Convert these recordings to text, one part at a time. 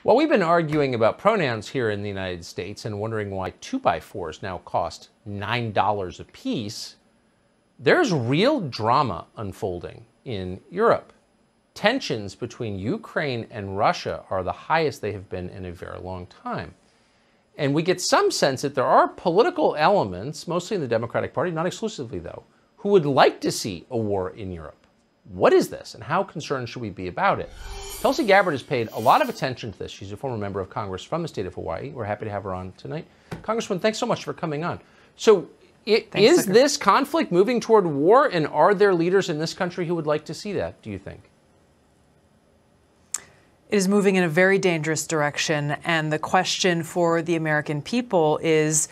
Well, we've been arguing about pronouns here in the United States and wondering why 2x4s now cost $9 a piece. There's real drama unfolding in Europe. Tensions between Ukraine and Russia are the highest they have been in a very long time. And we get some sense that there are political elements, mostly in the Democratic Party, not exclusively though, who would like to see a war in Europe. What is this and how concerned should we be about it? Tulsi Gabbard has paid a lot of attention to this. She's a former member of Congress from the state of Hawaii. We're happy to have her on tonight. Congresswoman, thanks so much for coming on. So is this conflict moving toward war, and are there leaders in this country who would like to see that, do you think? It is moving in a very dangerous direction, and the question for the American people is,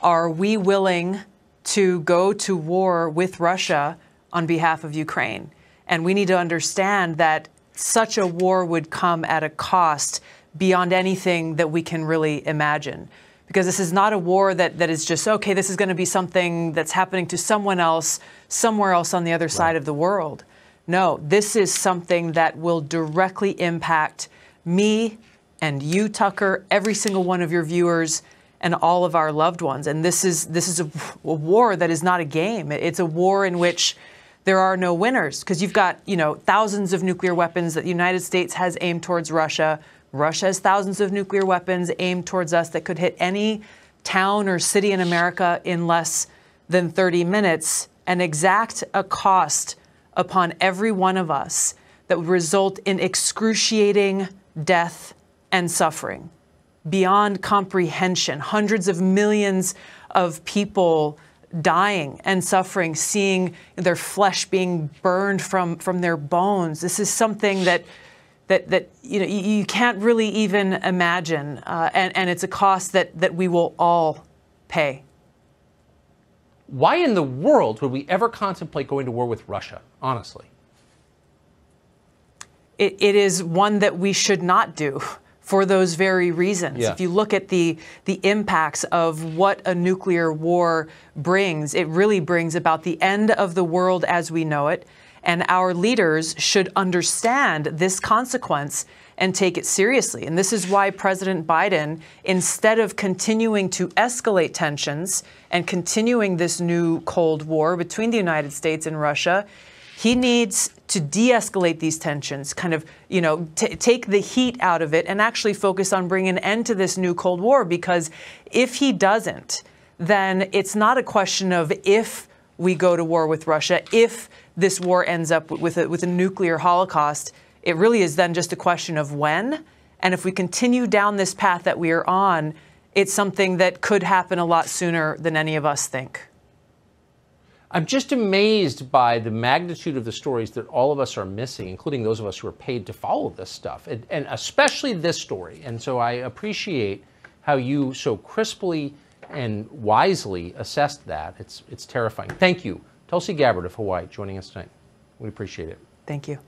are we willing to go to war with Russia on behalf of Ukraine? And we need to understand that such a war would come at a cost beyond anything that we can really imagine. Because this is not a war that is just, okay, this is going to be something that's happening to someone else, somewhere else on the other side of the world. No, this is something that will directly impact me and you, Tucker, every single one of your viewers, and all of our loved ones. And this is a war that is not a game. It's a war in which there are no winners, because you've got, thousands of nuclear weapons that the United States has aimed towards Russia. Russia has thousands of nuclear weapons aimed towards us that could hit any town or city in America in less than 30 minutes and exact a cost upon every one of us that would result in excruciating death and suffering beyond comprehension. Hundreds of millions of people dying and suffering, seeing their flesh being burned from their bones. This is something that you can't really even imagine, and it's a cost that we will all pay. Why in the world would we ever contemplate going to war with Russia, honestly? It is one that we should not do for those very reasons. Yeah. If you look at the impacts of what a nuclear war brings, it really brings about the end of the world as we know it. And our leaders should understand this consequence and take it seriously. And this is why President Biden, instead of continuing to escalate tensions and continuing this new Cold War between the United States and Russia, he needs to de-escalate these tensions, kind of, take the heat out of it and actually focus on bringing an end to this new Cold War. Because if he doesn't, then it's not a question of if we go to war with Russia, if this war ends up with a nuclear holocaust. It really is then just a question of when. And if we continue down this path that we are on, it's something that could happen a lot sooner than any of us think. I'm just amazed by the magnitude of the stories that all of us are missing, including those of us who are paid to follow this stuff, and especially this story. And so I appreciate how you so crisply and wisely assessed that. It's terrifying. Thank you. Tulsi Gabbard of Hawaii joining us tonight. We appreciate it. Thank you.